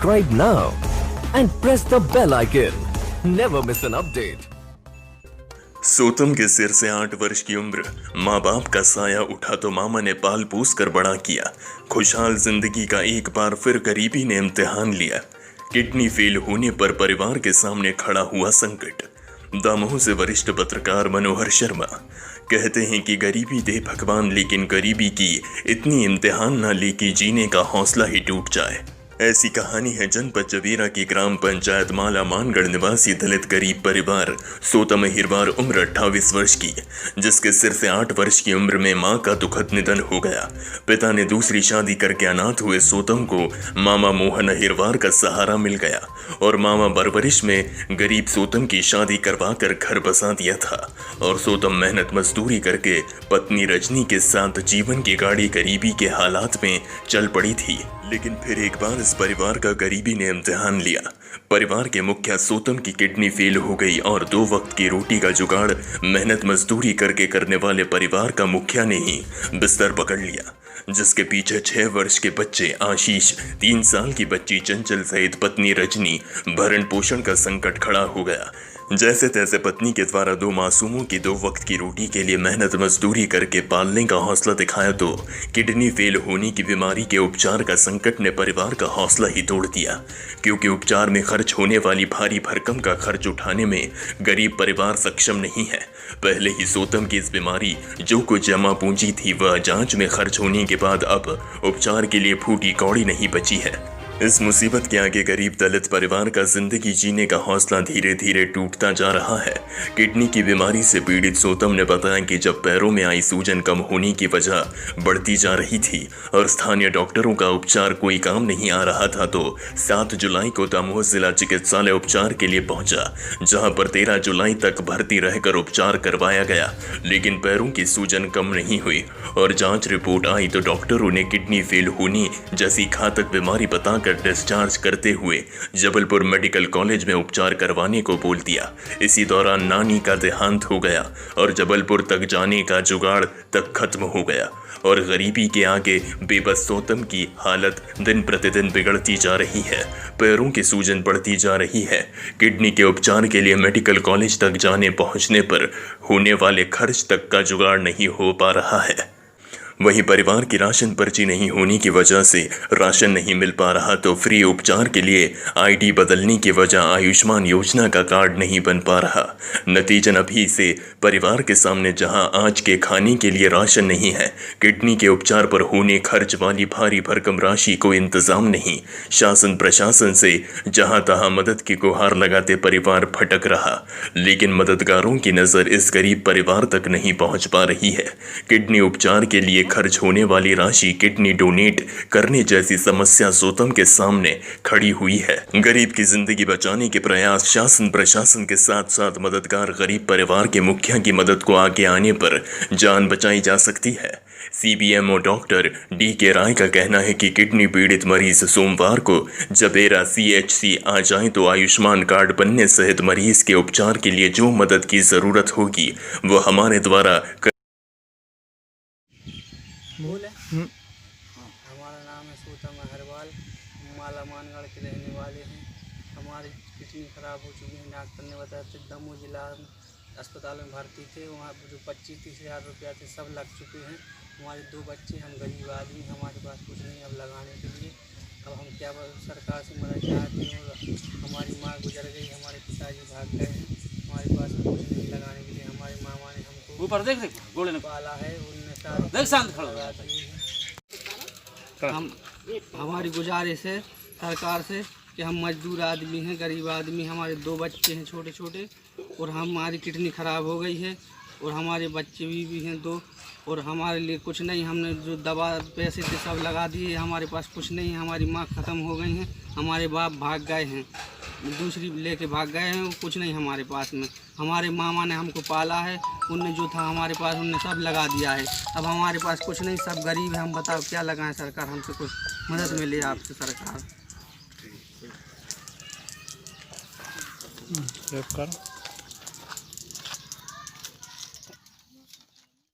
Subscribe now and press the bell icon. Never miss an update. सोतम के सिर से 8 वर्ष की उम्र, माँ बाप का साया उठा तो मामा ने पाल पोस कर बड़ा किया। खुशहाल जिंदगी का एक बार फिर गरीबी ने इम्तिहान लिया। किडनी फेल होने पर परिवार के सामने खड़ा हुआ संकट। दामोह से वरिष्ठ पत्रकार मनोहर शर्मा कहते हैं कि गरीबी दे भगवान, लेकिन गरीबी की इतनी इम्तिहान ना ले कि जीने का हौसला ही टूट जाए। ऐसी कहानी है जनपद जबीरा की ग्राम पंचायत माला मानगढ़ निवासी दलित गरीब परिवार सोतम हिरवार, उम्र 28 वर्ष की, जिसके सिर से 8 वर्ष की उम्र में मां का दुखद निधन हो गया। पिता ने दूसरी शादी करके अनाथ हुए सोतम को मामा मोहन हिरवार का सहारा मिल गया और मामा परवरिश में गरीब सोतम की शादी करवा कर घर बसा दिया था और सोतम मेहनत मजदूरी करके पत्नी रजनी के साथ जीवन की गाड़ी गरीबी के हालात में चल पड़ी थी। लेकिन फिर एक बार इस परिवार का गरीबी ने इम्तिहान लिया। परिवार के मुखिया सोतम की किडनी फेल हो गई और 2 वक्त की रोटी का जुगाड़ मेहनत मजदूरी करके करने वाले परिवार का मुखिया ने ही बिस्तर पकड़ लिया, जिसके पीछे 6 वर्ष के बच्चे आशीष, 3 साल की बच्ची चंचल सहित पत्नी रजनी भरण पोषण का संकट खड़ा हो गया। जैसे तैसे पत्नी के द्वारा 2 मासूमों की 2 वक्त की रोटी के लिए मेहनत मजदूरी करके पालने का हौसला दिखाया तो किडनी फेल होने की बीमारी के उपचार का संकट ने परिवार का हौसला ही तोड़ दिया, क्योंकि उपचार में खर्च होने वाली भारी भरकम का खर्च उठाने में गरीब परिवार सक्षम नहीं है। पहले ही सोतम की इस बीमारी जो कुछ जमा पूंजी थी वह जांच में खर्च होने के बाद अब उपचार के लिए फूटी कौड़ी नहीं बची है। इस मुसीबत के आगे गरीब दलित परिवार का जिंदगी जीने का हौसला धीरे धीरे टूटता जा रहा है। किडनी की बीमारी से पीड़ित सोतम ने बताया कि जब पैरों में आई सूजन कम होने की वजह बढ़ती जा रही थी और स्थानीय डॉक्टरों का उपचार कोई काम नहीं आ रहा था तो 7 जुलाई को दामोह जिला चिकित्सालय उपचार के लिए पहुंचा, जहां पर 13 जुलाई तक भर्ती रहकर उपचार करवाया गया। लेकिन पैरों की सूजन कम नहीं हुई और जांच रिपोर्ट आई तो डॉक्टरों ने किडनी फेल होने जैसी घातक बीमारी बताकर डिस्चार्ज करते हुए जबलपुर मेडिकल कॉलेज में उपचार करवाने को बोल दिया। इसी दौरान नानी का देहांत हो गया और जबलपुर तक जाने का जुगाड़ तक खत्म हो गया और गरीबी के आगे बेबस सोतम की हालत दिन प्रतिदिन बिगड़ती जा रही है। पैरों की सूजन बढ़ती जा रही है। किडनी के उपचार के लिए मेडिकल कॉलेज तक जाने पहुंचने पर होने वाले खर्च तक का जुगाड़ नहीं हो पा रहा है। वहीं परिवार की राशन पर्ची नहीं होने की वजह से राशन नहीं मिल पा रहा तो फ्री उपचार के लिए आईडी बदलने की वजह आयुष्मान योजना का कार्ड नहीं बन पा रहा। नतीजन अभी से परिवार के सामने जहां आज के खाने के लिए राशन नहीं है, किडनी के उपचार पर होने खर्च वाली भारी भरकम राशि को इंतजाम नहीं। शासन प्रशासन से जहां तहां मदद की गुहार लगाते परिवार भटक रहा, लेकिन मददगारों की नज़र इस गरीब परिवार तक नहीं पहुंच पा रही है। किडनी उपचार के लिए खर्च होने वाली राशि किडनी डोनेट करने जैसी समस्या सोतम के सामने खड़ी हुई है। गरीब की जिंदगी बचाने के प्रयास शासन प्रशासन के साथ साथ मददगार गरीब परिवार के मुखिया की मदद को आगे आने पर जान बचाई जा सकती है। CBMO डॉक्टर DK राय का कहना है कि किडनी पीड़ित मरीज सोमवार को जबेरा CHC आ जाए तो आयुष्मान कार्ड बनने सहित मरीज के उपचार के लिए जो मदद की जरूरत होगी वो हमारे द्वारा हमारा नाम है सोतम हरवाल, माला मानगढ़ के रहने वाले हैं। हमारी किडनी खराब हो चुकी है। डॉक्टर ने बताया थे दमोह जिला अस्पताल में भर्ती थे, वहाँ जो 25-30 हज़ार रुपया थे सब लग चुके हैं। हमारे 2 बच्चे, हम गरीब आदमी, हमारे पास कुछ नहीं अब लगाने के लिए। अब हम क्या सरकार से मदद चाहते हैं। हमारी माँ गुजर गई, हमारे पिताजी भाग गए हैं, हमारे पास कुछ नहीं लगाने के लिए। हमारे मामा ने हमको ऊपर देख गोले पाला है, उनने देख शांत खड़ा हम हमारी गुजारिश है सरकार से कि हम मजदूर आदमी हैं, गरीब आदमी, हमारे 2 बच्चे हैं छोटे छोटे और हमारी किडनी ख़राब हो गई है और हमारे बच्चे भी हैं 2 और हमारे लिए कुछ नहीं। हमने जो दवा पैसे थे सब लगा दिए, हमारे पास कुछ नहीं है। हमारी माँ ख़त्म हो गई हैं, हमारे बाप भाग गए हैं, दूसरी लेके भाग गए हैं, कुछ नहीं हमारे पास में। हमारे मामा ने हमको पाला है, उनने जो था हमारे पास उनने सब लगा दिया है। अब हमारे पास कुछ नहीं, सब गरीब है। हम बताओ क्या लगाएं सरकार, हमसे कुछ मदद मिले आपसे सरकार।